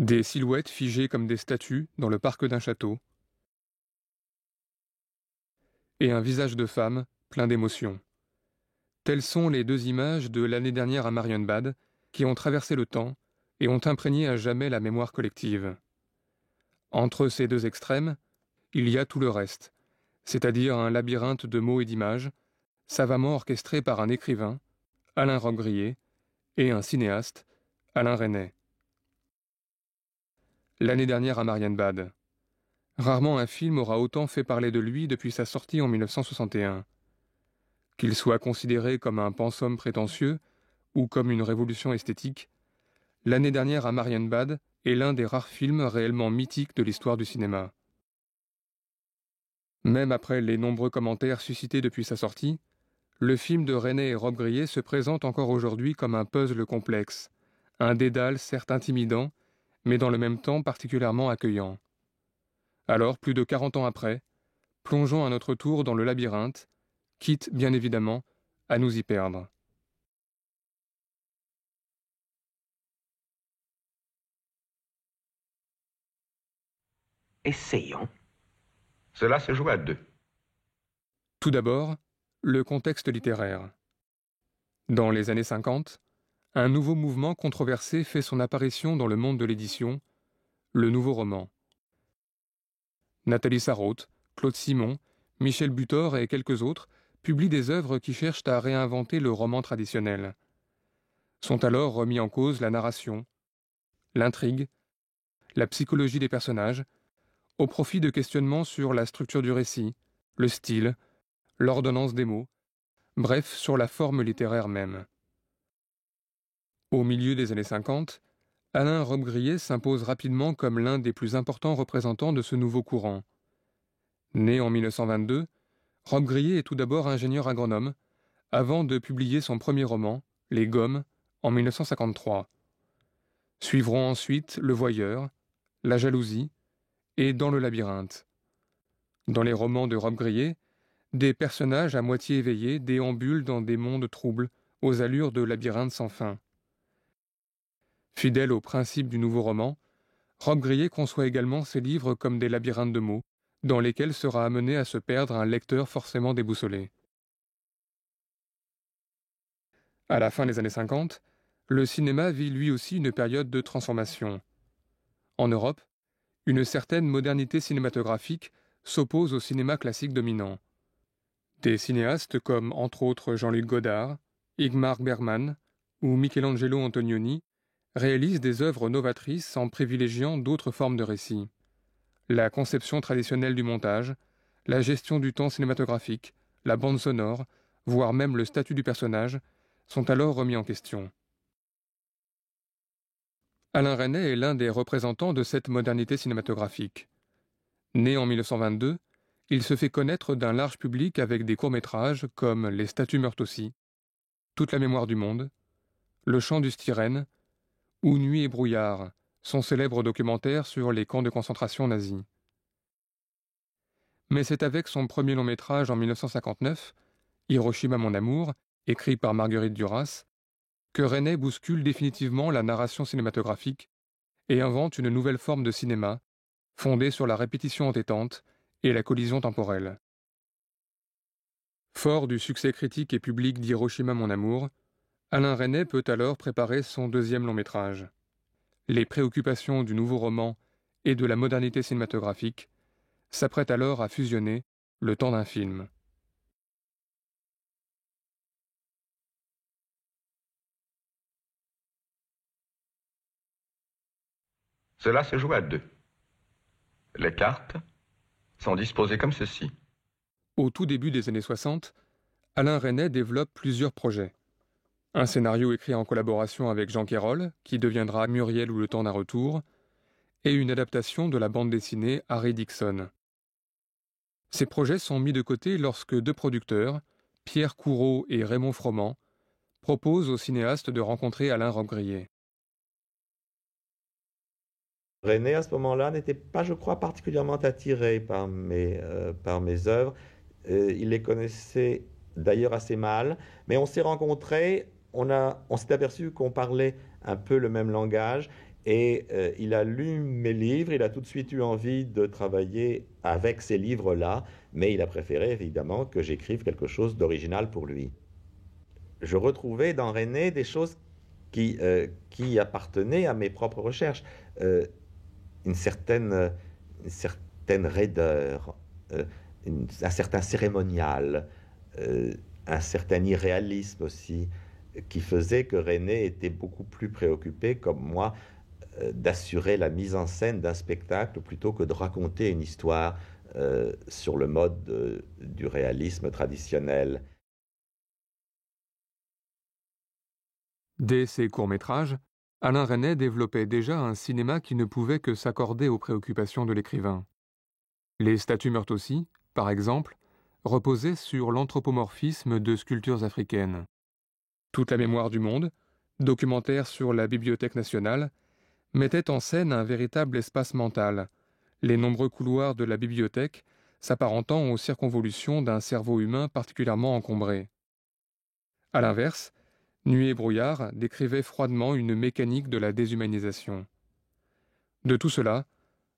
Des silhouettes figées comme des statues dans le parc d'un château, et un visage de femme plein d'émotion. Telles sont les deux images de l'année dernière à Marienbad qui ont traversé le temps et ont imprégné à jamais la mémoire collective. Entre ces deux extrêmes, il y a tout le reste, c'est-à-dire un labyrinthe de mots et d'images, savamment orchestré par un écrivain, Alain Robbe-Grillet, et un cinéaste, Alain Resnais. L'année dernière à Marienbad. Rarement un film aura autant fait parler de lui depuis sa sortie en 1961. Qu'il soit considéré comme un pensum prétentieux ou comme une révolution esthétique, l'année dernière à Marienbad est l'un des rares films réellement mythiques de l'histoire du cinéma. Même après les nombreux commentaires suscités depuis sa sortie, le film de Resnais et Robbe-Grillet se présente encore aujourd'hui comme un puzzle complexe, un dédale certes intimidant, mais dans le même temps particulièrement accueillant. Alors, plus de 40 ans après, plongeons à notre tour dans le labyrinthe, quitte, bien évidemment, à nous y perdre. Essayons. Cela se joue à deux. Tout d'abord, le contexte littéraire. Dans les années 50, un nouveau mouvement controversé fait son apparition dans le monde de l'édition, le nouveau roman. Nathalie Sarraute, Claude Simon, Michel Butor et quelques autres publient des œuvres qui cherchent à réinventer le roman traditionnel. Sont alors remis en cause la narration, l'intrigue, la psychologie des personnages, au profit de questionnements sur la structure du récit, le style, l'ordonnance des mots, bref, sur la forme littéraire même. Au milieu des années 50, Alain Robbe-Grillet s'impose rapidement comme l'un des plus importants représentants de ce nouveau courant. Né en 1922, Robbe-Grillet est tout d'abord ingénieur agronome, avant de publier son premier roman, Les Gommes, en 1953. Suivront ensuite Le Voyeur, La Jalousie et Dans le labyrinthe. Dans les romans de Robbe-Grillet, des personnages à moitié éveillés déambulent dans des mondes troubles, aux allures de labyrinthes sans fin. Fidèle au principe du nouveau roman, Robbe-Grillet conçoit également ses livres comme des labyrinthes de mots, dans lesquels sera amené à se perdre un lecteur forcément déboussolé. À la fin des années 50, le cinéma vit lui aussi une période de transformation. En Europe, une certaine modernité cinématographique s'oppose au cinéma classique dominant. Des cinéastes comme entre autres Jean-Luc Godard, Ingmar Bergman ou Michelangelo Antonioni réalisent des œuvres novatrices en privilégiant d'autres formes de récit. La conception traditionnelle du montage, la gestion du temps cinématographique, la bande sonore, voire même le statut du personnage, sont alors remis en question. Alain Resnais est l'un des représentants de cette modernité cinématographique. Né en 1922, il se fait connaître d'un large public avec des courts-métrages comme Les statues meurent aussi, Toute la mémoire du monde, Le chant du styrène ou Nuit et brouillard, son célèbre documentaire sur les camps de concentration nazis. Mais c'est avec son premier long-métrage en 1959, Hiroshima mon amour, écrit par Marguerite Duras, que Resnais bouscule définitivement la narration cinématographique et invente une nouvelle forme de cinéma, fondée sur la répétition entêtante et la collision temporelle. Fort du succès critique et public d'Hiroshima mon amour, Alain Resnais peut alors préparer son deuxième long-métrage. Les préoccupations du nouveau roman et de la modernité cinématographique s'apprêtent alors à fusionner le temps d'un film. Cela se joue à deux. Les cartes sont disposées comme ceci. Au tout début des années 60, Alain Resnais développe plusieurs projets. Un scénario écrit en collaboration avec Jean Quérol, qui deviendra Muriel ou le temps d'un retour, et une adaptation de la bande dessinée Harry Dixon. Ces projets sont mis de côté lorsque deux producteurs, Pierre Courreau et Raymond Froment, proposent au cinéaste de rencontrer Alain Robbe-Grillet. Resnais, à ce moment-là, n'était pas, je crois, particulièrement attiré par mes œuvres. Il les connaissait d'ailleurs assez mal, mais on s'est rencontrés, on s'est aperçu qu'on parlait un peu le même langage, Et il a lu mes livres, il a tout de suite eu envie de travailler avec ces livres-là, mais il a préféré évidemment que j'écrive quelque chose d'original pour lui. Je retrouvais dans René des choses qui appartenaient à mes propres recherches. Euh, une certaine raideur, euh, un certain cérémonial, euh, un certain irréalisme aussi, qui faisait que René était beaucoup plus préoccupé, comme moi, d'assurer la mise en scène d'un spectacle plutôt que de raconter une histoire sur le mode du réalisme traditionnel. Dès ses courts-métrages, Alain Resnais développait déjà un cinéma qui ne pouvait que s'accorder aux préoccupations de l'écrivain. Les statues meurent aussi, par exemple, reposaient sur l'anthropomorphisme de sculptures africaines. Toute la mémoire du monde, documentaire sur la Bibliothèque nationale, mettait en scène un véritable espace mental, les nombreux couloirs de la bibliothèque s'apparentant aux circonvolutions d'un cerveau humain particulièrement encombré. À l'inverse, Nuit et brouillard décrivait froidement une mécanique de la déshumanisation. De tout cela,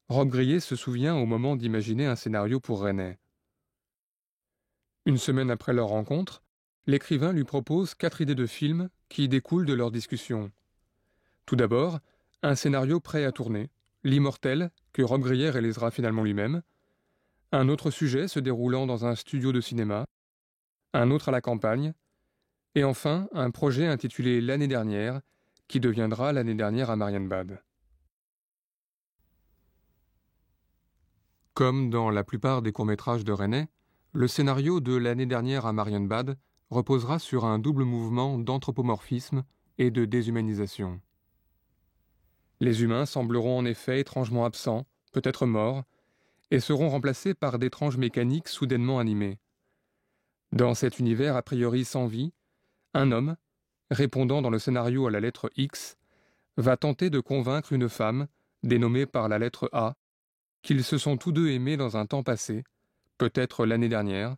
Robbe-Grillet se souvient au moment d'imaginer un scénario pour Resnais. Une semaine après leur rencontre, l'écrivain lui propose 4 idées de films qui découlent de leur discussion. Tout d'abord, un scénario prêt à tourner, L'Immortel, que Robbe-Grillet réalisera finalement lui-même, un autre sujet se déroulant dans un studio de cinéma, un autre à la campagne, et enfin un projet intitulé L'année dernière, qui deviendra L'année dernière à Marienbad. Comme dans la plupart des courts-métrages de Resnais, le scénario de L'année dernière à Marienbad reposera sur un double mouvement d'anthropomorphisme et de déshumanisation. Les humains sembleront en effet étrangement absents, peut-être morts, et seront remplacés par d'étranges mécaniques soudainement animées. Dans cet univers a priori sans vie, un homme, répondant dans le scénario à la lettre X, va tenter de convaincre une femme, dénommée par la lettre A, qu'ils se sont tous deux aimés dans un temps passé, peut-être l'année dernière,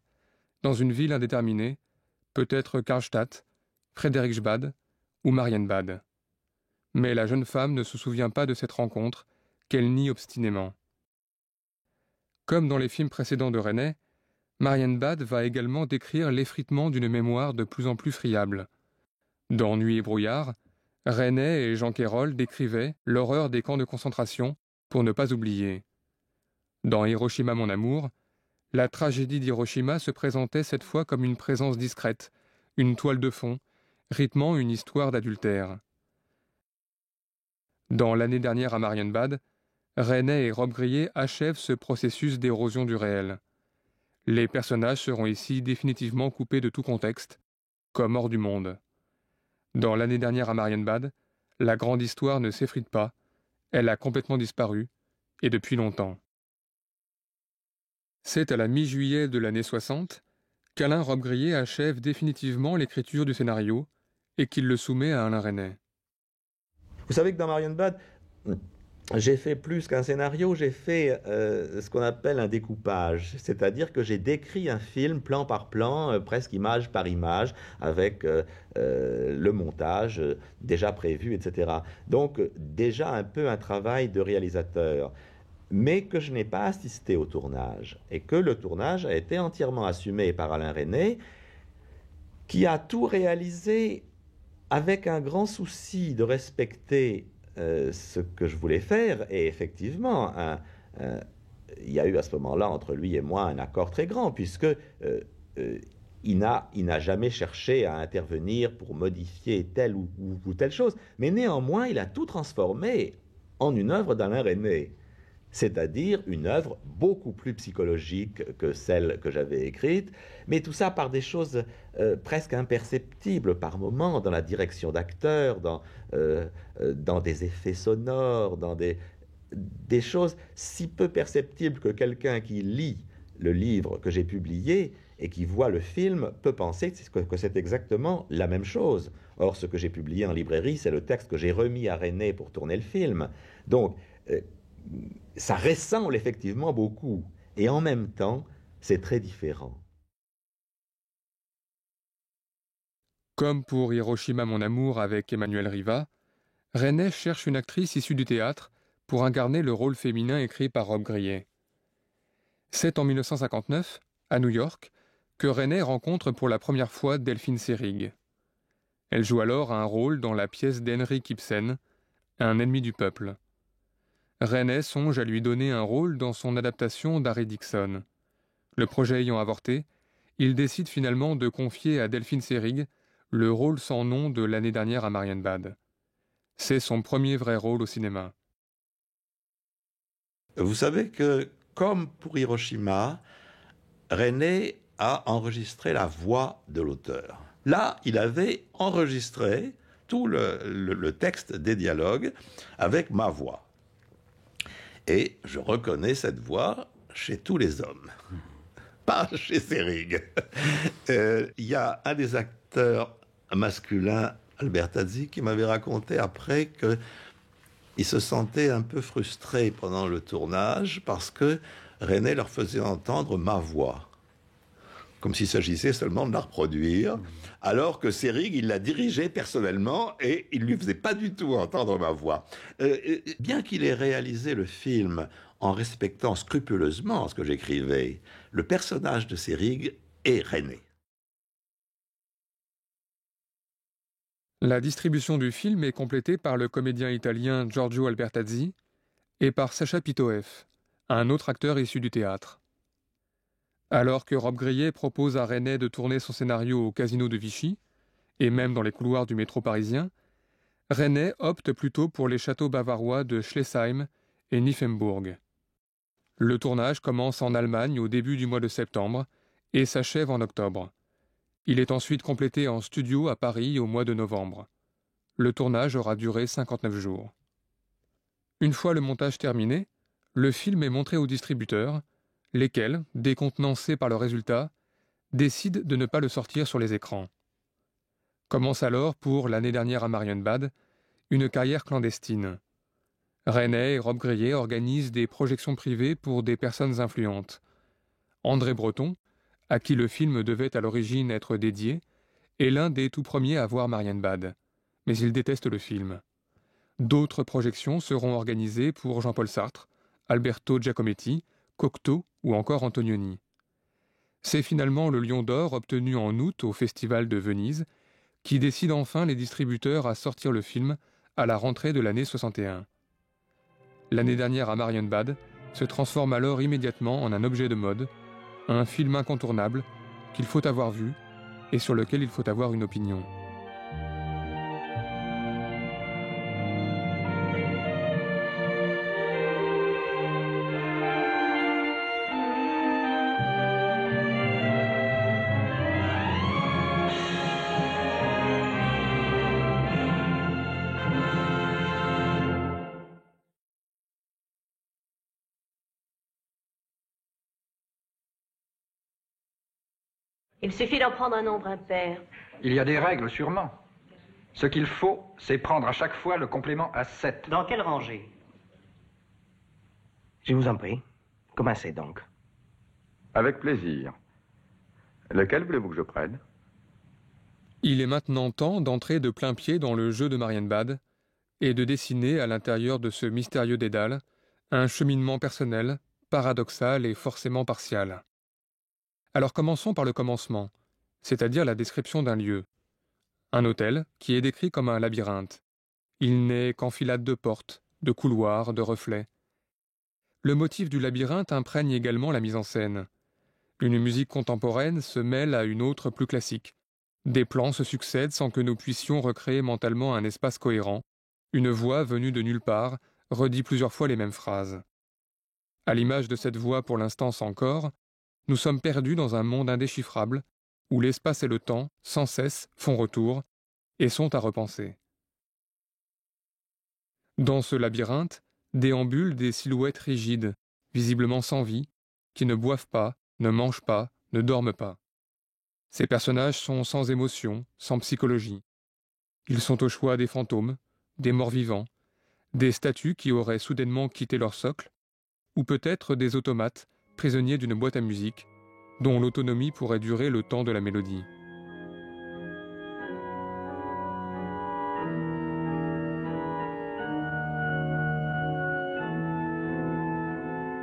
dans une ville indéterminée, peut-être Karlstadt, Frederiksbad ou Marienbad. Mais la jeune femme ne se souvient pas de cette rencontre, qu'elle nie obstinément. Comme dans les films précédents de Resnais, Marienbad va également décrire l'effritement d'une mémoire de plus en plus friable. Dans Nuit et brouillard, Resnais et Jean Quérol décrivaient l'horreur des camps de concentration pour ne pas oublier. Dans Hiroshima mon amour, la tragédie d'Hiroshima se présentait cette fois comme une présence discrète, une toile de fond, rythmant une histoire d'adultère. Dans L'année dernière à Marienbad, Resnais et Robbe-Grillet achèvent ce processus d'érosion du réel. Les personnages seront ici définitivement coupés de tout contexte, comme hors du monde. Dans L'année dernière à Marienbad, la grande histoire ne s'effrite pas, elle a complètement disparu, et depuis longtemps. C'est à la mi-juillet de l'année 60 qu'Alain Robbe-Grillet achève définitivement l'écriture du scénario et qu'il le soumet à Alain Resnais. Vous savez que dans Marienbad, j'ai fait plus qu'un scénario, j'ai fait ce qu'on appelle un découpage, c'est-à-dire que j'ai décrit un film plan par plan, presque image par image, avec le montage déjà prévu, etc. Donc déjà un peu un travail de réalisateur, mais que je n'ai pas assisté au tournage, et que le tournage a été entièrement assumé par Alain Resnais, qui a tout réalisé avec un grand souci de respecter ce que je voulais faire. Et effectivement, il y a eu à ce moment-là entre lui et moi un accord très grand, puisque il n'a jamais cherché à intervenir pour modifier telle ou telle chose, mais néanmoins il a tout transformé en une œuvre d'Alain Resnais, c'est-à-dire une œuvre beaucoup plus psychologique que celle que j'avais écrite, mais tout ça par des choses presque imperceptibles par moments, dans la direction d'acteurs, dans des effets sonores, dans des choses si peu perceptibles que quelqu'un qui lit le livre que j'ai publié et qui voit le film peut penser que c'est exactement la même chose. Or, ce que j'ai publié en librairie, c'est le texte que j'ai remis à Resnais pour tourner le film. Donc, ça ressemble effectivement beaucoup, et en même temps, c'est très différent. Comme pour Hiroshima mon amour avec Emmanuel Riva, Resnais cherche une actrice issue du théâtre pour incarner le rôle féminin écrit par Rob Grillet. C'est en 1959, à New York, que Resnais rencontre pour la première fois Delphine Seyrig. Elle joue alors un rôle dans la pièce d'Henrik Ibsen, Un ennemi du peuple. Resnais songe à lui donner un rôle dans son adaptation d'Harry Dixon. Le projet ayant avorté, il décide finalement de confier à Delphine Seyrig le rôle sans nom de l'année dernière à Marienbad. C'est son premier vrai rôle au cinéma. Vous savez que, comme pour Hiroshima, Resnais a enregistré la voix de l'auteur. Là, il avait enregistré tout le texte des dialogues avec ma voix. Et je reconnais cette voix chez tous les hommes, pas chez Seyrig. Il y a un des acteurs masculins, Albert Tazzi, qui m'avait raconté après qu'il se sentait un peu frustré pendant le tournage parce que Resnais leur faisait entendre ma voix, comme s'il s'agissait seulement de la reproduire, alors que Seyrig, il la dirigeait personnellement et il ne lui faisait pas du tout entendre ma voix. Bien qu'il ait réalisé le film en respectant scrupuleusement ce que j'écrivais, le personnage de Seyrig est Resnais. La distribution du film est complétée par le comédien italien Giorgio Albertazzi et par Sacha Pitoeff, un autre acteur issu du théâtre. Alors que Rob Grillet propose à Resnais de tourner son scénario au Casino de Vichy, et même dans les couloirs du métro parisien, Resnais opte plutôt pour les châteaux bavarois de Schlesheim et Nymphenburg. Le tournage commence en Allemagne au début du mois de septembre et s'achève en octobre. Il est ensuite complété en studio à Paris au mois de novembre. Le tournage aura duré 59 jours. Une fois le montage terminé, le film est montré aux distributeurs, lesquels, décontenancés par le résultat, décident de ne pas le sortir sur les écrans. Commence alors, pour l'année dernière à Marienbad, une carrière clandestine. Resnais et Rob Grillet organisent des projections privées pour des personnes influentes. André Breton, à qui le film devait à l'origine être dédié, est l'un des tout premiers à voir Marienbad, mais il déteste le film. D'autres projections seront organisées pour Jean-Paul Sartre, Alberto Giacometti, Cocteau ou encore Antonioni. C'est finalement le Lion d'Or obtenu en août au Festival de Venise qui décide enfin les distributeurs à sortir le film à la rentrée de l'année 61. L'année dernière à Marienbad se transforme alors immédiatement en un objet de mode, un film incontournable qu'il faut avoir vu et sur lequel il faut avoir une opinion. Il suffit d'en prendre un nombre impair. Il y a des règles, sûrement. Ce qu'il faut, c'est prendre à chaque fois le complément à 7. Dans quelle rangée? Je vous en prie. Commencez donc. Avec plaisir. Lequel voulez-vous que je prenne? Il est maintenant temps d'entrer de plein pied dans le jeu de Marienbad et de dessiner à l'intérieur de ce mystérieux dédale un cheminement personnel, paradoxal et forcément partial. Alors commençons par le commencement, c'est-à-dire la description d'un lieu. Un hôtel qui est décrit comme un labyrinthe. Il n'est qu'enfilade de portes, de couloirs, de reflets. Le motif du labyrinthe imprègne également la mise en scène. Une musique contemporaine se mêle à une autre plus classique. Des plans se succèdent sans que nous puissions recréer mentalement un espace cohérent. Une voix venue de nulle part redit plusieurs fois les mêmes phrases. À l'image de cette voix pour l'instant sans corps, nous sommes perdus dans un monde indéchiffrable où l'espace et le temps, sans cesse, font retour et sont à repenser. Dans ce labyrinthe, déambulent des silhouettes rigides, visiblement sans vie, qui ne boivent pas, ne mangent pas, ne dorment pas. Ces personnages sont sans émotion, sans psychologie. Ils sont au choix des fantômes, des morts vivants, des statues qui auraient soudainement quitté leur socle, ou peut-être des automates prisonniers d'une boîte à musique, dont l'autonomie pourrait durer le temps de la mélodie.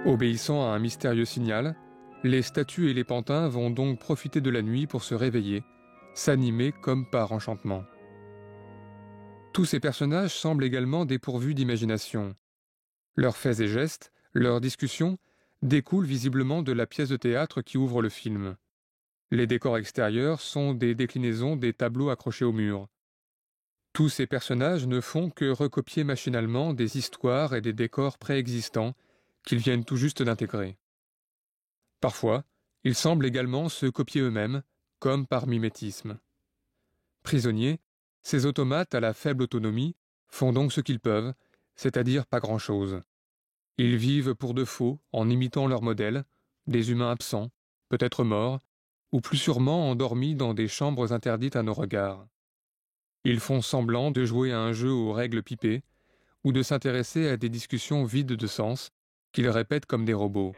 Obéissant à un mystérieux signal, les statues et les pantins vont donc profiter de la nuit pour se réveiller, s'animer comme par enchantement. Tous ces personnages semblent également dépourvus d'imagination. Leurs faits et gestes, leurs discussions, découlent visiblement de la pièce de théâtre qui ouvre le film. Les décors extérieurs sont des déclinaisons des tableaux accrochés au mur. Tous ces personnages ne font que recopier machinalement des histoires et des décors préexistants qu'ils viennent tout juste d'intégrer. Parfois, ils semblent également se copier eux-mêmes, comme par mimétisme. Prisonniers, ces automates à la faible autonomie font donc ce qu'ils peuvent, c'est-à-dire pas grand-chose. Ils vivent pour de faux en imitant leurs modèles, des humains absents, peut-être morts, ou plus sûrement endormis dans des chambres interdites à nos regards. Ils font semblant de jouer à un jeu aux règles pipées, ou de s'intéresser à des discussions vides de sens, qu'ils répètent comme des robots.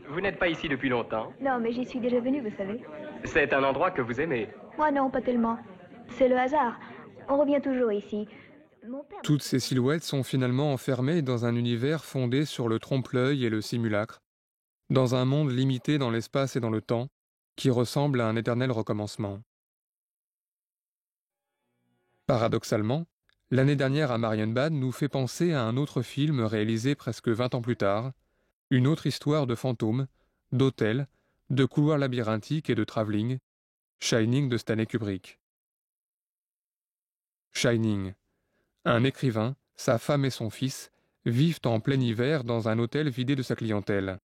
Vous n'êtes pas ici depuis longtemps? Non, mais j'y suis déjà venue, vous savez. C'est un endroit que vous aimez? Moi non, pas tellement. C'est le hasard. On revient toujours ici. Mon père... Toutes ces silhouettes sont finalement enfermées dans un univers fondé sur le trompe-l'œil et le simulacre, dans un monde limité dans l'espace et dans le temps, qui ressemble à un éternel recommencement. Paradoxalement, l'année dernière à Marienbad nous fait penser à un autre film réalisé presque 20 ans plus tard, une autre histoire de fantômes, d'hôtels, de couloirs labyrinthiques et de travelling, Shining de Stanley Kubrick. Shining. Un écrivain, sa femme et son fils vivent en plein hiver dans un hôtel vidé de sa clientèle.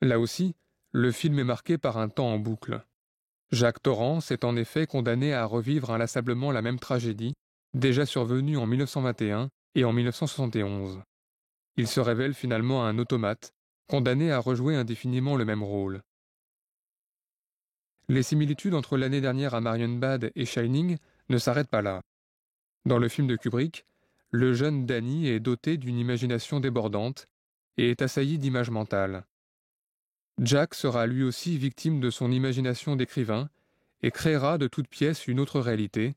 Là aussi, le film est marqué par un temps en boucle. Jacques Torrance est en effet condamné à revivre inlassablement la même tragédie, déjà survenue en 1921 et en 1971. Il se révèle finalement un automate, condamné à rejouer indéfiniment le même rôle. Les similitudes entre l'année dernière à Marienbad et Shining ne s'arrêtent pas là. Dans le film de Kubrick, le jeune Danny est doté d'une imagination débordante et est assailli d'images mentales. Jack sera lui aussi victime de son imagination d'écrivain et créera de toutes pièces une autre réalité,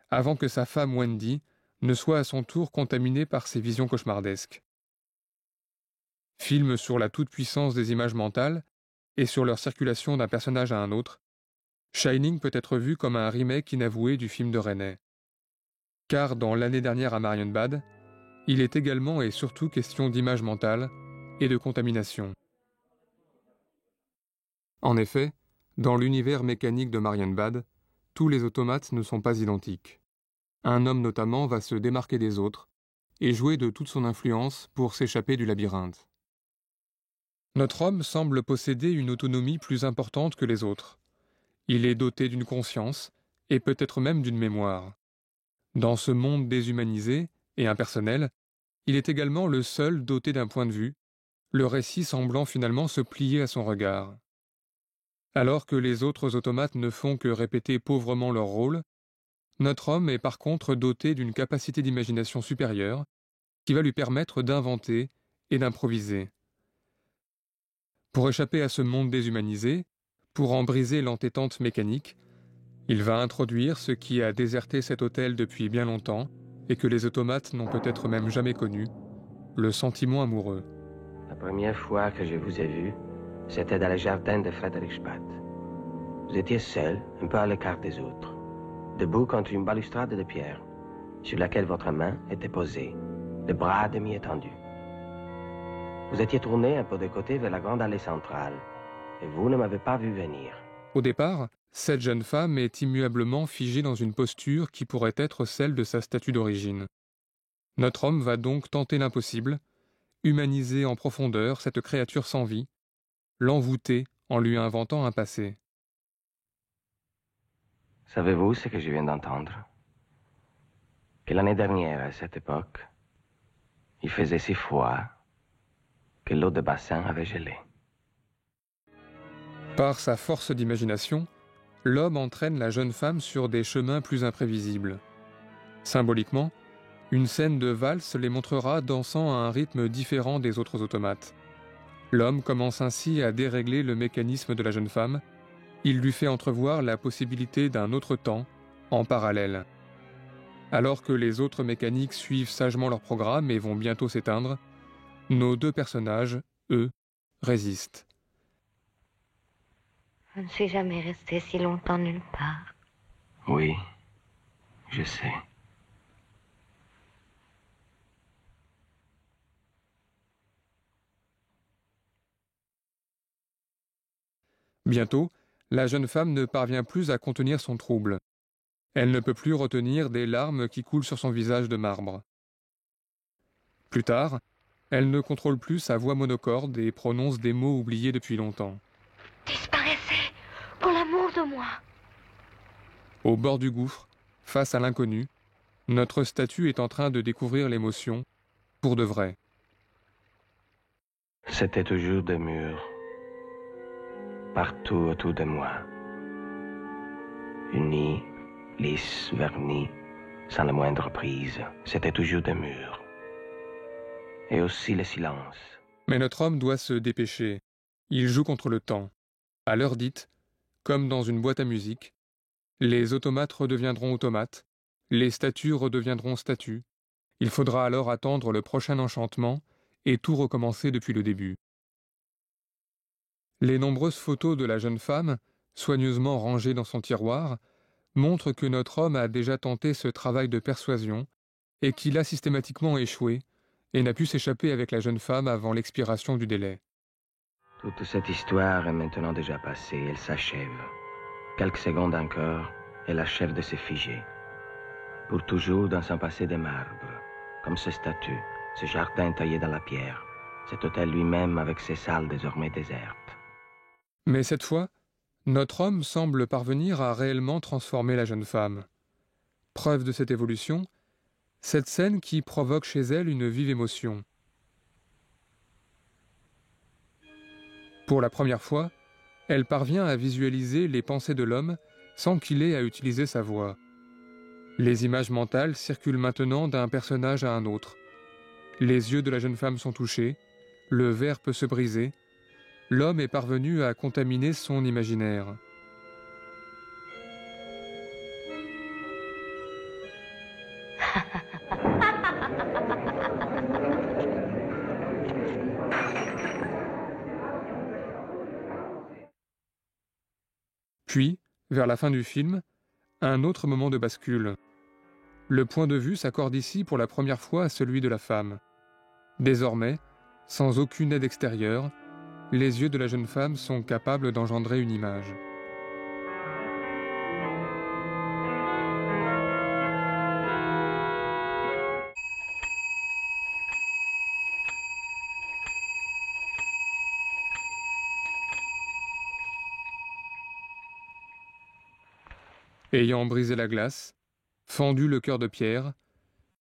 avant que sa femme Wendy ne soit à son tour contaminée par ses visions cauchemardesques. Film sur la toute-puissance des images mentales et sur leur circulation d'un personnage à un autre, Shining peut être vu comme un remake inavoué du film de René. Car dans l'année dernière à Marienbad, il est également et surtout question d'images mentales et de contamination. En effet, dans l'univers mécanique de Marienbad, tous les automates ne sont pas identiques. Un homme notamment va se démarquer des autres et jouer de toute son influence pour s'échapper du labyrinthe. Notre homme semble posséder une autonomie plus importante que les autres. Il est doté d'une conscience et peut-être même d'une mémoire. Dans ce monde déshumanisé et impersonnel, il est également le seul doté d'un point de vue, le récit semblant finalement se plier à son regard. Alors que les autres automates ne font que répéter pauvrement leur rôle, notre homme est par contre doté d'une capacité d'imagination supérieure qui va lui permettre d'inventer et d'improviser. Pour échapper à ce monde déshumanisé, pour en briser l'entêtante mécanique, il va introduire ce qui a déserté cet hôtel depuis bien longtemps et que les automates n'ont peut-être même jamais connu, le sentiment amoureux. La première fois que je vous ai vu, c'était dans le jardin de Frederiksbad. Vous étiez seul, un peu à l'écart des autres, debout contre une balustrade de pierre, sur laquelle votre main était posée, le bras à demi étendu. Vous étiez tourné un peu de côté vers la grande allée centrale, et vous ne m'avez pas vu venir. Au départ, cette jeune femme est immuablement figée dans une posture qui pourrait être celle de sa statue d'origine. Notre homme va donc tenter l'impossible, humaniser en profondeur cette créature sans vie, l'envoûter en lui inventant un passé. Savez-vous ce que je viens d'entendre? Que l'année dernière, à cette époque, il faisait si froid que l'eau de bassin avait gelé. Par sa force d'imagination, l'homme entraîne la jeune femme sur des chemins plus imprévisibles. Symboliquement, une scène de valse les montrera dansant à un rythme différent des autres automates. L'homme commence ainsi à dérégler le mécanisme de la jeune femme. Il lui fait entrevoir la possibilité d'un autre temps, en parallèle. Alors que les autres mécaniques suivent sagement leur programme et vont bientôt s'éteindre, nos deux personnages eux, résistent. Je ne suis jamais restée si longtemps nulle part. Oui, je sais. Bientôt, la jeune femme ne parvient plus à contenir son trouble. Elle ne peut plus retenir des larmes qui coulent sur son visage de marbre. Plus tard, elle ne contrôle plus sa voix monocorde et prononce des mots oubliés depuis longtemps. Disparaissez, pour l'amour de moi. Au bord du gouffre, face à l'inconnu, notre statue est en train de découvrir l'émotion, pour de vrai. C'était toujours des murs, partout autour de moi. Unis, lisses, vernis, sans la moindre prise. C'était toujours des murs. Et aussi le silence. Mais notre homme doit se dépêcher. Il joue contre le temps. À l'heure dite, comme dans une boîte à musique, les automates redeviendront automates, les statues redeviendront statues. Il faudra alors attendre le prochain enchantement et tout recommencer depuis le début. Les nombreuses photos de la jeune femme, soigneusement rangées dans son tiroir, montrent que notre homme a déjà tenté ce travail de persuasion et qu'il a systématiquement échoué et n'a pu s'échapper avec la jeune femme avant l'expiration du délai. Toute cette histoire est maintenant déjà passée, elle s'achève. Quelques secondes encore, elle achève de se figer. Pour toujours dans un passé de marbre, comme ce statue, ce jardin taillé dans la pierre, cet hôtel lui-même avec ses salles désormais désertes. Mais cette fois, notre homme semble parvenir à réellement transformer la jeune femme. Preuve de cette évolution, cette scène qui provoque chez elle une vive émotion. Pour la première fois, elle parvient à visualiser les pensées de l'homme sans qu'il ait à utiliser sa voix. Les images mentales circulent maintenant d'un personnage à un autre. Les yeux de la jeune femme sont touchés, le verre peut se briser, l'homme est parvenu à contaminer son imaginaire. Puis, vers la fin du film, un autre moment de bascule. Le point de vue s'accorde ici pour la première fois à celui de la femme. Désormais, sans aucune aide extérieure, les yeux de la jeune femme sont capables d'engendrer une image. Ayant brisé la glace, fendu le cœur de pierre,